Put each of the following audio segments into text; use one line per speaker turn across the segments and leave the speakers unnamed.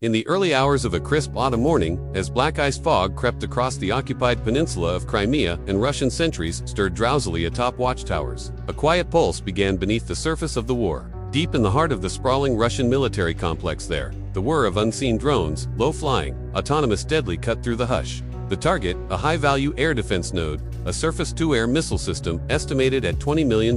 In the early hours of a crisp autumn morning, as black ice fog crept across the occupied peninsula of Crimea and Russian sentries stirred drowsily atop watchtowers, a quiet pulse began beneath the surface of the war. Deep in the heart of the sprawling Russian military complex there, the whir of unseen drones, low-flying, autonomous deadly cut through the hush. The target, a high-value air defense node, a surface-to-air missile system estimated at $20 million,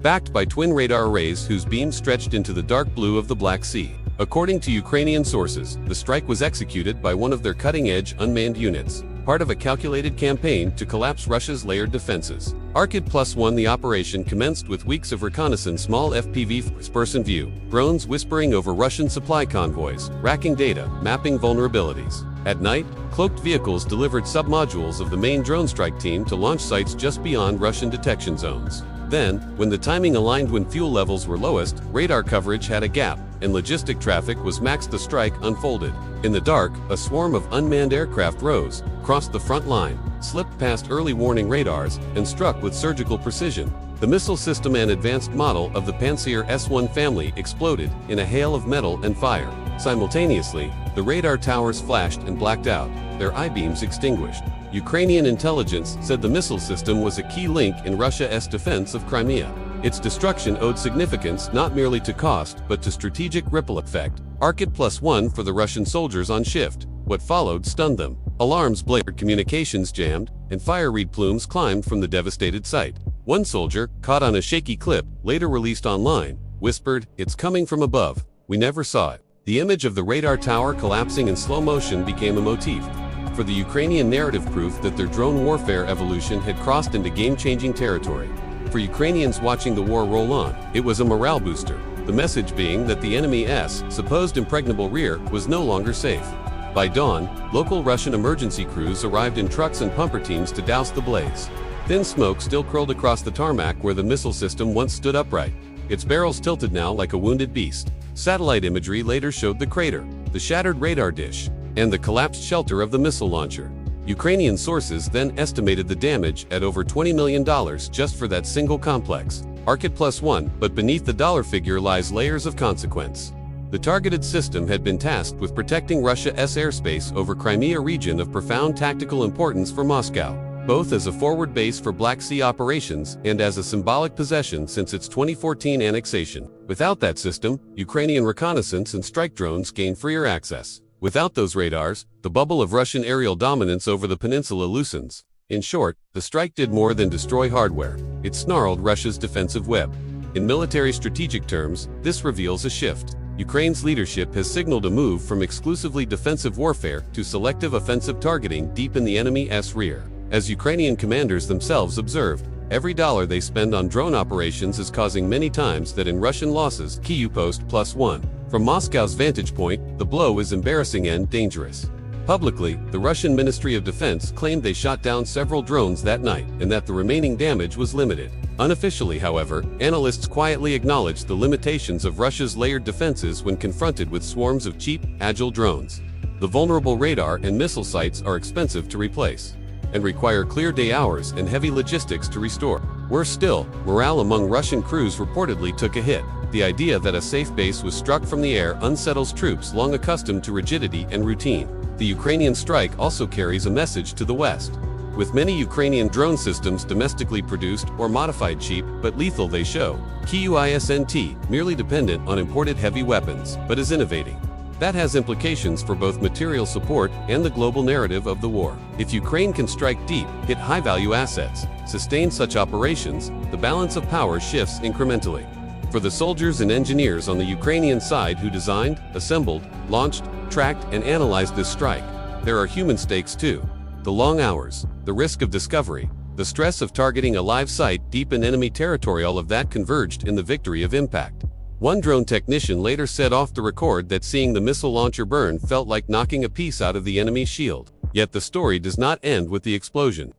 backed by twin radar arrays whose beams stretched into the dark blue of the Black Sea. According to Ukrainian sources, the strike was executed by one of their cutting-edge unmanned units, part of a calculated campaign to collapse Russia's layered defenses. Arkad+1 The operation commenced with weeks of reconnaissance, small FPV first-person view, drones whispering over Russian supply convoys, racking data, mapping vulnerabilities. At night, cloaked vehicles delivered submodules of the main drone strike team to launch sites just beyond Russian detection zones. Then, when the timing aligned when fuel levels were lowest, radar coverage had a gap, and logistic traffic was maxed. The strike unfolded. In the dark, a swarm of unmanned aircraft rose, crossed the front line, slipped past early warning radars, and struck with surgical precision. The missile system, an advanced model of the Pantsir S-1 family, exploded in a hail of metal and fire. Simultaneously, the radar towers flashed and blacked out, their I-beams extinguished. Ukrainian intelligence said the missile system was a key link in Russia's defense of Crimea. Its destruction owed significance not merely to cost but to strategic ripple effect. Arkad+1 for the Russian soldiers on shift. What followed stunned them. Alarms blared, communications jammed, and fire reed plumes climbed from the devastated site. One soldier, caught on a shaky clip, later released online, whispered, "It's coming from above. We never saw it." The image of the radar tower collapsing in slow motion became a motif for the Ukrainian narrative, proof that their drone warfare evolution had crossed into game-changing territory. For Ukrainians watching the war roll on, it was a morale booster, the message being that the enemy's supposed impregnable rear was no longer safe. By dawn, local Russian emergency crews arrived in trucks and pumper teams to douse the blaze. Thin smoke still curled across the tarmac where the missile system once stood upright, its barrels tilted now like a wounded beast. Satellite imagery later showed the crater, the shattered radar dish, and the collapsed shelter of the missile launcher. Ukrainian sources then estimated the damage at over $20 million just for that single complex. Arkad+1, but beneath the dollar figure lies layers of consequence. The targeted system had been tasked with protecting Russia's airspace over Crimea, region of profound tactical importance for Moscow, both as a forward base for Black Sea operations and as a symbolic possession since its 2014 annexation. Without that system, Ukrainian reconnaissance and strike drones gain freer access. Without those radars, the bubble of Russian aerial dominance over the peninsula loosens. In short, the strike did more than destroy hardware. It snarled Russia's defensive web. In military strategic terms, this reveals a shift. Ukraine's leadership has signaled a move from exclusively defensive warfare to selective offensive targeting deep in the enemy's rear. As Ukrainian commanders themselves observed, every dollar they spend on drone operations is causing many times that in Russian losses. Arkad+1. From Moscow's vantage point, the blow is embarrassing and dangerous. Publicly, the Russian Ministry of Defense claimed they shot down several drones that night and that the remaining damage was limited. Unofficially, however, analysts quietly acknowledged the limitations of Russia's layered defenses when confronted with swarms of cheap, agile drones. The vulnerable radar and missile sites are expensive to replace and require clear day hours and heavy logistics to restore. Worse still, morale among Russian crews reportedly took a hit. The idea that a safe base was struck from the air unsettles troops long accustomed to rigidity and routine. The Ukrainian strike also carries a message to the West. With many Ukrainian drone systems domestically produced or modified, cheap but lethal, they show QUISNT merely dependent on imported heavy weapons, but is innovating. That has implications for both material support and the global narrative of the war. If Ukraine can strike deep, hit high-value assets, sustain such operations, the balance of power shifts incrementally. For the soldiers and engineers on the Ukrainian side who designed, assembled, launched, tracked, and analyzed this strike, there are human stakes too. The long hours, the risk of discovery, the stress of targeting a live site deep in enemy territory, all of that converged in the victory of impact. One drone technician later said off the record that seeing the missile launcher burn felt like knocking a piece out of the enemy's shield. Yet the story does not end with the explosion.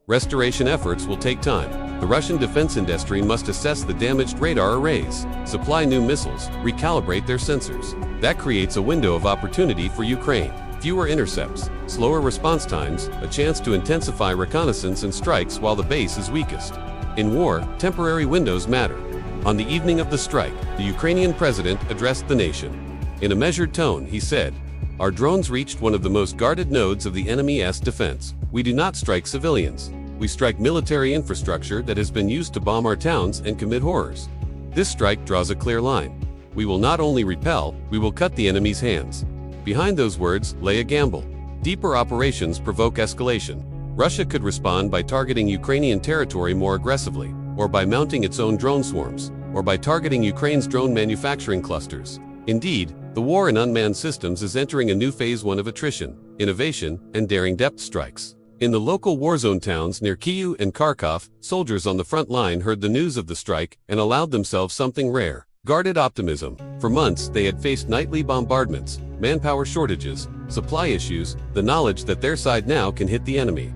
Restoration efforts will take time. The Russian defense industry must assess the damaged radar arrays, supply new missiles, recalibrate their sensors. That creates a window of opportunity for Ukraine. Fewer intercepts, slower response times, a chance to intensify reconnaissance and strikes while the base is weakest. In war, temporary windows matter. On the evening of the strike, the Ukrainian president addressed the nation. In a measured tone, he said, our drones reached one of the most guarded nodes of the enemy's defense. We do not strike civilians. We strike military infrastructure that has been used to bomb our towns and commit horrors. This strike draws a clear line. We will not only repel, we will cut the enemy's hands. Behind those words lay a gamble. Deeper operations provoke escalation. Russia could respond by targeting Ukrainian territory more aggressively, or by mounting its own drone swarms, or by targeting Ukraine's drone manufacturing clusters. Indeed, the war in unmanned systems is entering a new phase one of attrition, innovation, and daring depth strikes. In the local warzone towns near Kyiv and Kharkov, soldiers on the front line heard the news of the strike and allowed themselves something rare: guarded optimism. For months, they had faced nightly bombardments, manpower shortages, supply issues, the knowledge that their side now can hit the enemy's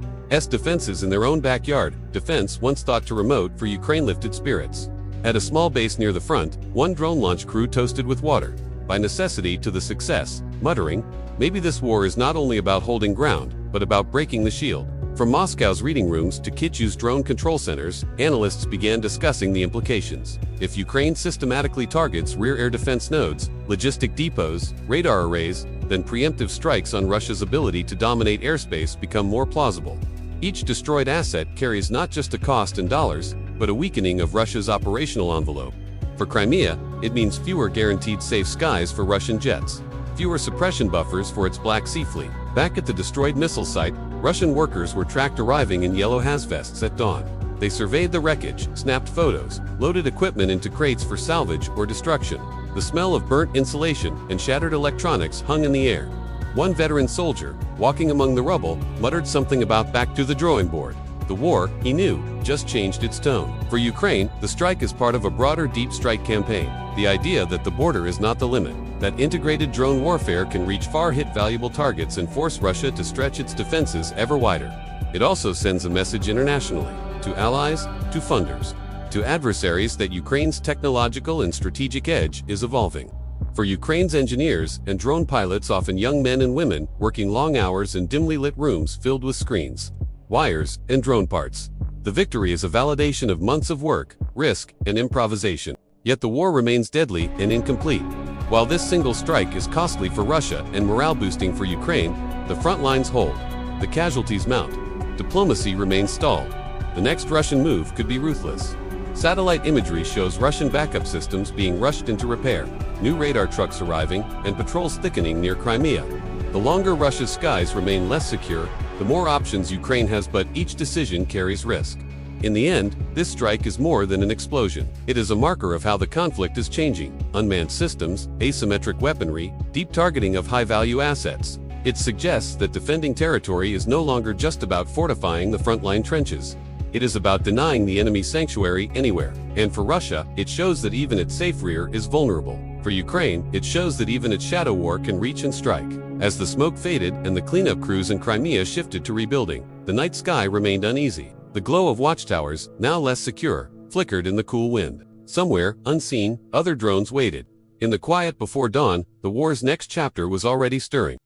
defenses in their own backyard, defense once thought too remote for Ukraine lifted spirits. At a small base near the front, one drone launch crew toasted with water, by necessity to the success, muttering, "Maybe this war is not only about holding ground, but about breaking the shield." From Moscow's reading rooms to Kyiv's drone control centers, analysts began discussing the implications. If Ukraine systematically targets rear air defense nodes, logistic depots, radar arrays, then preemptive strikes on Russia's ability to dominate airspace become more plausible. Each destroyed asset carries not just a cost in dollars, but a weakening of Russia's operational envelope. For Crimea, it means fewer guaranteed safe skies for Russian jets, fewer suppression buffers for its Black Sea fleet. Back at the destroyed missile site, Russian workers were tracked arriving in yellow hazvests at dawn. They surveyed the wreckage, snapped photos, loaded equipment into crates for salvage or destruction. The smell of burnt insulation and shattered electronics hung in the air. One veteran soldier, walking among the rubble, muttered something about back to the drawing board. The war, he knew, just changed its tone. For Ukraine, the strike is part of a broader deep strike campaign. The idea that the border is not the limit, that integrated drone warfare can reach far, hit valuable targets and force Russia to stretch its defenses ever wider. It also sends a message internationally, to allies, to funders, to adversaries that Ukraine's technological and strategic edge is evolving. For Ukraine's engineers and drone pilots, often young men and women, working long hours in dimly lit rooms filled with screens, wires, and drone parts, the victory is a validation of months of work, risk, and improvisation. Yet the war remains deadly and incomplete. While this single strike is costly for Russia and morale-boosting for Ukraine, the front lines hold. The casualties mount. Diplomacy remains stalled. The next Russian move could be ruthless. Satellite imagery shows Russian backup systems being rushed into repair, new radar trucks arriving, and patrols thickening near Crimea. The longer Russia's skies remain less secure, the more options Ukraine has, but each decision carries risk. In the end, this strike is more than an explosion. It is a marker of how the conflict is changing: unmanned systems, asymmetric weaponry, deep targeting of high-value assets. It suggests that defending territory is no longer just about fortifying the frontline trenches. It is about denying the enemy sanctuary anywhere. And for Russia, it shows that even its safe rear is vulnerable. For Ukraine, it shows that even its shadow war can reach and strike. As the smoke faded and the cleanup crews in Crimea shifted to rebuilding, the night sky remained uneasy. The glow of watchtowers, now less secure, flickered in the cool wind. Somewhere, unseen, other drones waited. In the quiet before dawn, the war's next chapter was already stirring.